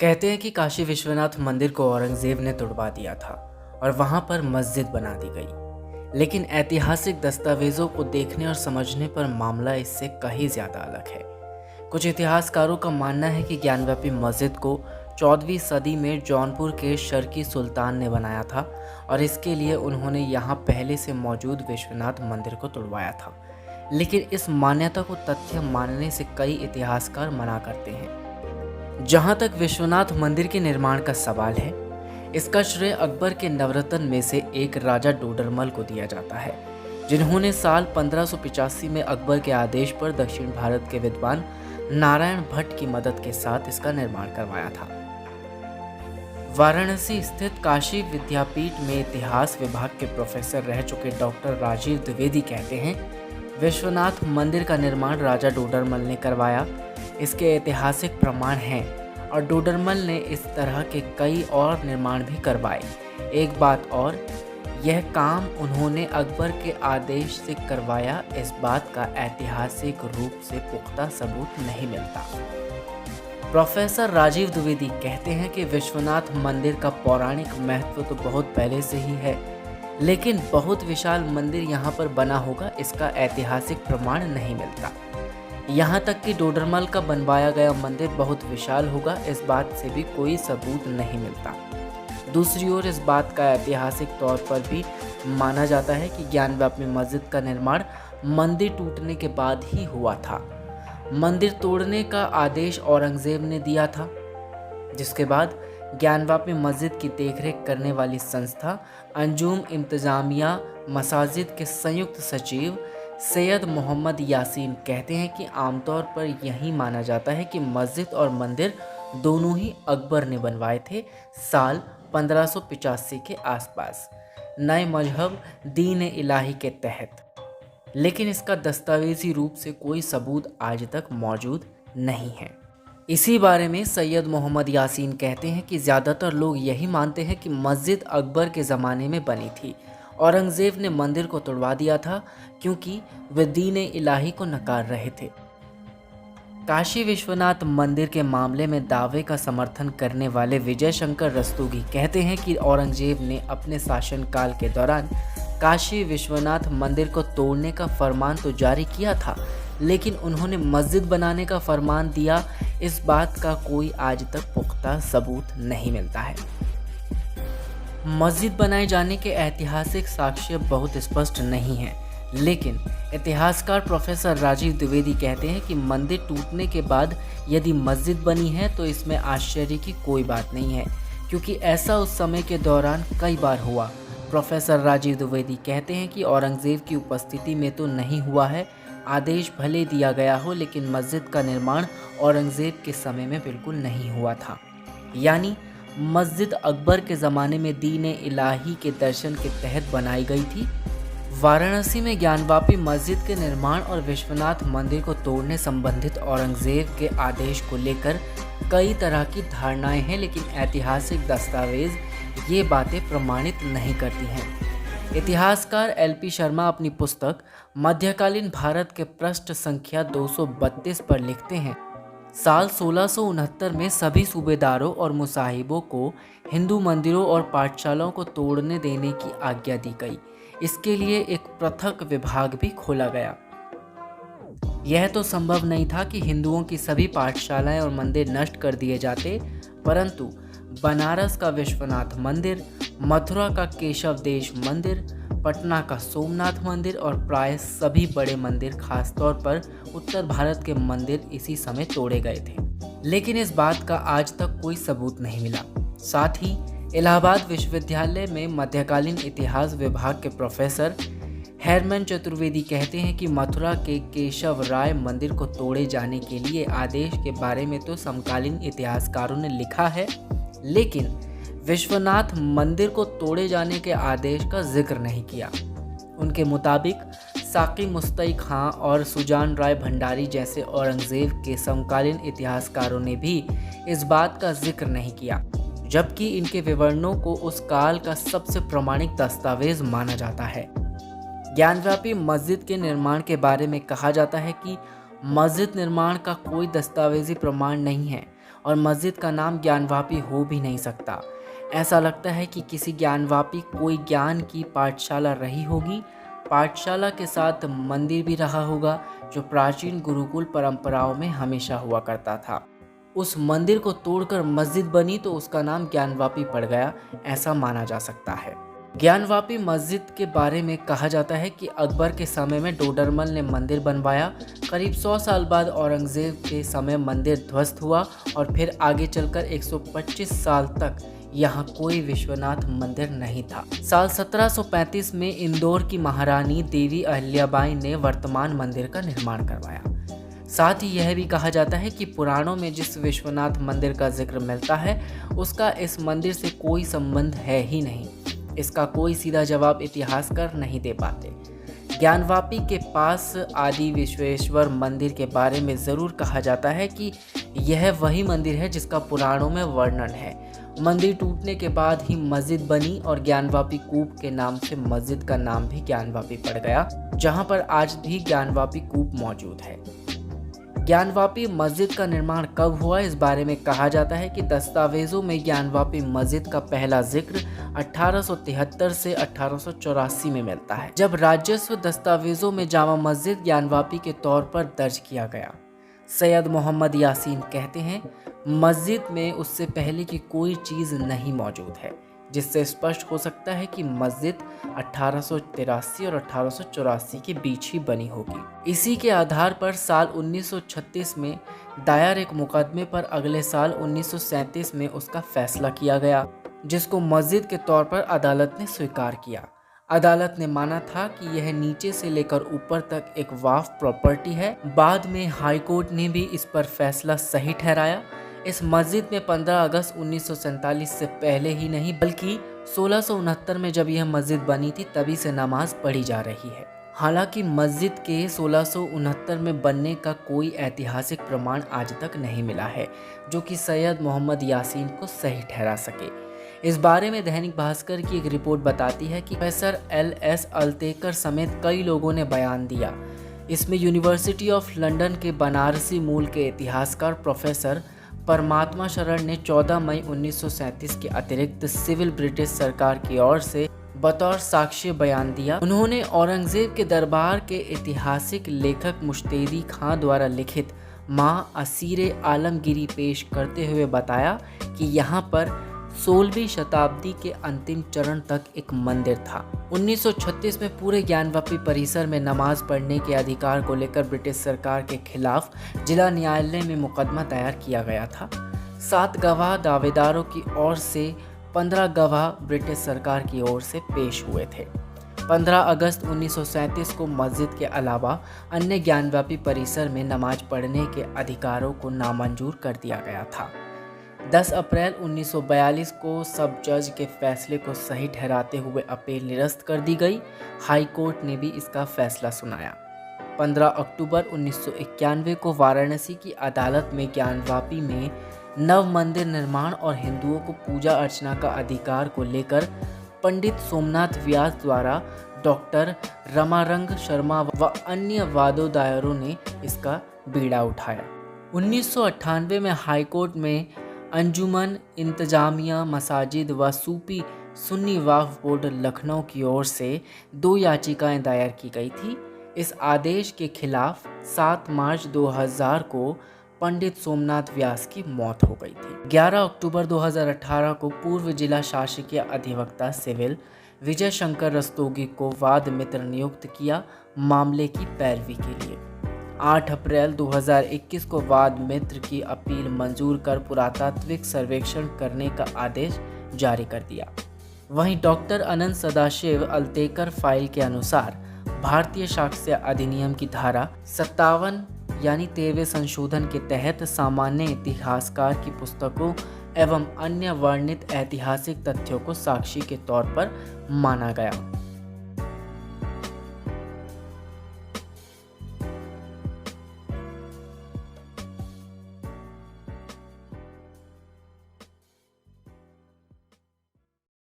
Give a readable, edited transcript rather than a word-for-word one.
कहते हैं कि काशी विश्वनाथ मंदिर को औरंगजेब ने तुड़वा दिया था और वहां पर मस्जिद बना दी गई। लेकिन ऐतिहासिक दस्तावेजों को देखने और समझने पर मामला इससे कहीं ज़्यादा अलग है। कुछ इतिहासकारों का मानना है कि ज्ञानव्यापी मस्जिद को 14वीं सदी में जौनपुर के शर्की सुल्तान ने बनाया था और इसके लिए उन्होंने यहाँ पहले से मौजूद विश्वनाथ मंदिर को तुड़वाया था। लेकिन इस मान्यता को तथ्य मानने से कई इतिहासकार मना करते हैं। जहाँ तक विश्वनाथ मंदिर के निर्माण का सवाल है, इसका श्रेय अकबर के नवरत्न में से एक राजा डोडरमल को दिया जाता है, जिन्होंने साल 1585 में अकबर के आदेश पर दक्षिण भारत के विद्वान नारायण भट्ट की मदद के साथ इसका निर्माण करवाया था। वाराणसी स्थित काशी विद्यापीठ में इतिहास विभाग के प्रोफेसर रह चुके डॉक्टर राजीव द्विवेदी कहते हैं, विश्वनाथ मंदिर का निर्माण राजा डोडरमल ने करवाया। इसके ऐतिहासिक प्रमाण हैं और डोडरमल ने इस तरह के कई और निर्माण भी करवाए। एक बात और, यह काम उन्होंने अकबर के आदेश से करवाया, इस बात का ऐतिहासिक रूप से पुख्ता सबूत नहीं मिलता। प्रोफेसर राजीव द्विवेदी कहते हैं कि विश्वनाथ मंदिर का पौराणिक महत्व तो बहुत पहले से ही है, लेकिन बहुत विशाल मंदिर यहाँ पर बना होगा, इसका ऐतिहासिक प्रमाण नहीं मिलता। यहाँ तक कि डोडरमल का बनवाया गया मंदिर बहुत विशाल होगा, इस बात से भी कोई सबूत नहीं मिलता। दूसरी ओर इस बात का ऐतिहासिक तौर पर भी माना जाता है कि ज्ञानव्यापी मस्जिद का निर्माण मंदिर टूटने के बाद ही हुआ था। मंदिर तोड़ने का आदेश औरंगजेब ने दिया था, जिसके बाद ज्ञानव्यापी मस्जिद की देखरेख करने वाली संस्था अंजुम इंतजामिया मसाजिद के संयुक्त सचिव सैयद मोहम्मद यासीन कहते हैं कि आमतौर पर यही माना जाता है कि मस्जिद और मंदिर दोनों ही अकबर ने बनवाए थे साल 1585 के आसपास, नए मजहब दीन इलाही के तहत। लेकिन इसका दस्तावेजी रूप से कोई सबूत आज तक मौजूद नहीं है। इसी बारे में सैयद मोहम्मद यासीन कहते हैं कि ज़्यादातर लोग यही मानते हैं कि मस्जिद अकबर के ज़माने में बनी थी। औरंगजेब ने मंदिर को तोड़वा दिया था क्योंकि वे दीन इलाही को नकार रहे थे। काशी विश्वनाथ मंदिर के मामले में दावे का समर्थन करने वाले विजय शंकर रस्तोगी कहते हैं कि औरंगजेब ने अपने शासनकाल के दौरान काशी विश्वनाथ मंदिर को तोड़ने का फरमान तो जारी किया था, लेकिन उन्होंने मस्जिद बनाने का फरमान दिया, इस बात का कोई आज तक पुख्ता सबूत नहीं मिलता है। मस्जिद बनाए जाने के ऐतिहासिक साक्ष्य बहुत स्पष्ट नहीं हैं, लेकिन इतिहासकार प्रोफेसर राजीव द्विवेदी कहते हैं कि मंदिर टूटने के बाद यदि मस्जिद बनी है तो इसमें आश्चर्य की कोई बात नहीं है, क्योंकि ऐसा उस समय के दौरान कई बार हुआ। प्रोफेसर राजीव द्विवेदी कहते हैं कि औरंगजेब की उपस्थिति में तो नहीं हुआ है, आदेश भले दिया गया हो, लेकिन मस्जिद का निर्माण औरंगजेब के समय में बिल्कुल नहीं हुआ था। यानी मस्जिद अकबर के ज़माने में दीन इलाही के दर्शन के तहत बनाई गई थी। वाराणसी में ज्ञानवापी मस्जिद के निर्माण और विश्वनाथ मंदिर को तोड़ने संबंधित औरंगजेब के आदेश को लेकर कई तरह की धारणाएं हैं, लेकिन ऐतिहासिक दस्तावेज ये बातें प्रमाणित नहीं करती हैं। इतिहासकार एलपी शर्मा अपनी पुस्तक मध्यकालीन भारत के पृष्ठ संख्या 232 पर लिखते हैं, साल 1669 में सभी सूबेदारों और मुसाहिबों को हिंदू मंदिरों और पाठशालाओं को तोड़ने देने की आज्ञा दी गई। इसके लिए एक पृथक विभाग भी खोला गया। यह तो संभव नहीं था कि हिंदुओं की सभी पाठशालाएं और मंदिर नष्ट कर दिए जाते, परंतु बनारस का विश्वनाथ मंदिर, मथुरा का केशव देश मंदिर, पटना का सोमनाथ मंदिर और प्राय सभी बड़े मंदिर, खासतौर पर उत्तर भारत के मंदिर इसी समय तोड़े गए थे। लेकिन इस बात का आज तक कोई सबूत नहीं मिला। साथ ही इलाहाबाद विश्वविद्यालय में मध्यकालीन इतिहास विभाग के प्रोफेसर हेरमन चतुर्वेदी कहते हैं कि मथुरा के केशव राय मंदिर को तोड़े जाने के लिए आदेश के बारे में तो समकालीन इतिहासकारों ने लिखा है, लेकिन विश्वनाथ मंदिर को तोड़े जाने के आदेश का जिक्र नहीं किया। उनके मुताबिक साकी मुस्तई खां और सुजान राय भंडारी जैसे औरंगजेब के समकालीन इतिहासकारों ने भी इस बात का जिक्र नहीं किया, जबकि इनके विवरणों को उस काल का सबसे प्रामाणिक दस्तावेज माना जाता है। ज्ञानव्यापी मस्जिद के निर्माण के बारे में कहा जाता है कि मस्जिद निर्माण का कोई दस्तावेजी प्रमाण नहीं है और मस्जिद का नाम ज्ञानवापी हो भी नहीं सकता। ऐसा लगता है कि किसी ज्ञानवापी कोई ज्ञान की पाठशाला रही होगी। पाठशाला के साथ मंदिर भी रहा होगा, जो प्राचीन गुरुकुल परंपराओं में हमेशा हुआ करता था। उस मंदिर को तोड़कर मस्जिद बनी तो उसका नाम ज्ञानवापी पड़ गया, ऐसा माना जा सकता है। ज्ञानवापी मस्जिद के बारे में कहा जाता है कि अकबर के समय में डोडरमल ने मंदिर बनवाया। करीब 100 साल बाद औरंगजेब के समय मंदिर ध्वस्त हुआ और फिर आगे चलकर 125 साल तक यहाँ कोई विश्वनाथ मंदिर नहीं था। साल 1735 में इंदौर की महारानी देवी अहिल्याबाई ने वर्तमान मंदिर का निर्माण करवाया। साथ ही यह भी कहा जाता है कि पुराणों में जिस विश्वनाथ मंदिर का जिक्र मिलता है उसका इस मंदिर से कोई संबंध है ही नहीं। इसका कोई सीधा जवाब इतिहासकार नहीं दे पाते। ज्ञानवापी के पास आदि विश्वेश्वर मंदिर के बारे में ज़रूर कहा जाता है कि यह वही मंदिर है जिसका पुराणों में वर्णन है। मंदिर टूटने के बाद ही मस्जिद बनी और ज्ञानवापी कूप के नाम से मस्जिद का नाम भी ज्ञानवापी पड़ गया, जहां पर आज भी ज्ञानवापी कूप मौजूद है। ज्ञानवापी मस्जिद का निर्माण कब हुआ, इस बारे में कहा जाता है कि दस्तावेजों में ज्ञानवापी मस्जिद का पहला जिक्र 1873 से 1884 में मिलता है, जब राजस्व दस्तावेजों में जामा मस्जिद ज्ञानवापी के तौर पर दर्ज किया गया। सैयद मोहम्मद यासीन कहते हैं, मस्जिद में उससे पहले की कोई चीज़ नहीं मौजूद है, जिससे स्पष्ट हो सकता है कि मस्जिद 1883 और 1884 के बीच ही बनी होगी। इसी के आधार पर साल 1936 में दायर एक मुकदमे पर अगले साल 1937 में उसका फैसला किया गया, जिसको मस्जिद के तौर पर अदालत ने स्वीकार किया। अदालत ने माना था कि यह नीचे से लेकर ऊपर तक एक वाक़ प्रॉपर्टी है। बाद में हाई कोर्ट ने भी इस पर फैसला सही ठहराया। इस मस्जिद में 15 अगस्त 1947 से पहले ही नहीं बल्कि 1669 में जब यह मस्जिद बनी थी तभी से नमाज पढ़ी जा रही है। हालांकि मस्जिद के 1669 में बनने का ऐतिहासिक ऐतिहासिक प्रमाण आज तक नहीं मिला है जो कि सैयद मोहम्मद यासीन को सही ठहरा सके। इस बारे में दैनिक भास्कर की एक रिपोर्ट बताती है कि प्रोफेसर LS अल्तेकर समेत कई लोगों ने बयान दिया। इसमें यूनिवर्सिटी ऑफ लंदन के बनारसी मूल के इतिहासकार प्रोफेसर परमात्मा शरण ने 14 मई 1937 के अतिरिक्त सिविल ब्रिटिश सरकार की ओर से बतौर साक्ष्य बयान दिया। उन्होंने औरंगजेब के दरबार के ऐतिहासिक लेखक मुश्तेदी खां द्वारा लिखित माँ असीरे आलमगिरी पेश करते हुए बताया कि यहाँ पर 16वीं शताब्दी के अंतिम चरण तक एक मंदिर था। 1936 में पूरे ज्ञानवापी परिसर में नमाज पढ़ने के अधिकार को लेकर ब्रिटिश सरकार के खिलाफ जिला न्यायालय में मुकदमा दायर किया गया था। 7 गवाह दावेदारों की ओर से 15 गवाह ब्रिटिश सरकार की ओर से पेश हुए थे। 15 अगस्त 1937 को मस्जिद के अलावा अन्य ज्ञानवापी परिसर में नमाज पढ़ने के अधिकारों को नामंजूर कर दिया गया था। 10 अप्रैल 1942 को सब जज के फैसले को सही ठहराते हुए अपील निरस्त कर दी गई। हाई कोर्ट ने भी इसका फैसला सुनाया। 15 अक्टूबर 1991 को वाराणसी की अदालत में ज्ञानवापी में नव मंदिर निर्माण और हिंदुओं को पूजा अर्चना का अधिकार को लेकर पंडित सोमनाथ व्यास द्वारा डॉक्टर रमारंग शर्मा व अन्य वादोदायरों ने इसका बीड़ा उठाया। 1998 में हाईकोर्ट में अंजुमन इंतजामिया मसाजिद व सूफी सुन्नी वक्फ बोर्ड लखनऊ की ओर से 2 याचिकाएं दायर की गई थी। इस आदेश के खिलाफ 7 मार्च 2000 को पंडित सोमनाथ व्यास की मौत हो गई थी। 11 अक्टूबर 2018 को पूर्व जिला शासकीय अधिवक्ता सिविल विजय शंकर रस्तोगी को वाद मित्र नियुक्त किया मामले की पैरवी के लिए। 8 अप्रैल 2021 को वाद मित्र की अपील मंजूर कर पुरातात्विक सर्वेक्षण करने का आदेश जारी कर दिया। वहीं डॉक्टर अनंत सदाशिव अल्तेकर फाइल के अनुसार भारतीय साक्ष्य अधिनियम की धारा 57 यानी 13वें संशोधन के तहत सामान्य इतिहासकार की पुस्तकों एवं अन्य वर्णित ऐतिहासिक तथ्यों को साक्षी के तौर पर माना गया।